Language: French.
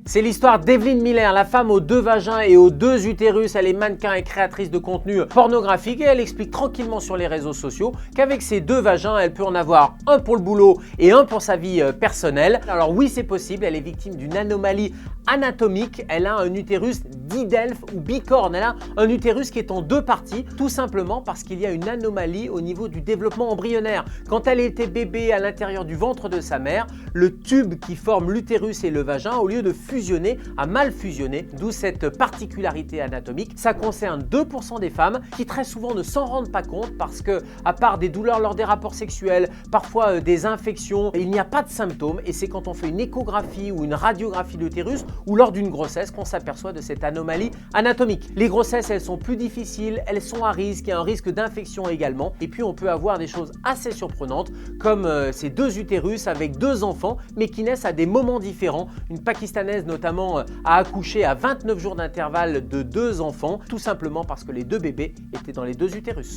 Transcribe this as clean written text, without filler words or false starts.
C'est l'histoire d'Evelyn Miller, la femme aux 2 vagins et aux 2 utérus. Elle est mannequin et créatrice de contenu pornographique et elle explique tranquillement sur les réseaux sociaux qu'avec ses 2 vagins, elle peut en avoir un pour le boulot et un pour sa vie personnelle. Alors oui, c'est possible, elle est victime d'une anomalie anatomique. Elle a un utérus dit Delphes ou bicorne. Elle a un utérus qui est en 2 parties, tout simplement parce qu'il y a une anomalie au niveau du développement embryonnaire. Quand elle était bébé à l'intérieur du ventre de sa mère, le tube qui forme l'utérus et le vagin, au lieu de fusionner, a mal fusionné, d'où cette particularité anatomique. Ça concerne 2% des femmes qui très souvent ne s'en rendent pas compte parce que, à part des douleurs lors des rapports sexuels, parfois des infections, il n'y a pas de symptômes et c'est quand on fait une échographie ou une radiographie de l'utérus ou lors d'une grossesse qu'on s'aperçoit de cette anomalie anatomique. Les grossesses, elles sont plus difficiles, elles sont à risque, il y a un risque d'infection également et puis on peut avoir des choses assez surprenantes comme ces 2 utérus avec 2 enfants mais qui naissent à des moments différents. Une Pakistanaise notamment a accouché à 29 jours d'intervalle de 2 enfants tout simplement parce que les 2 bébés étaient dans les 2 utérus.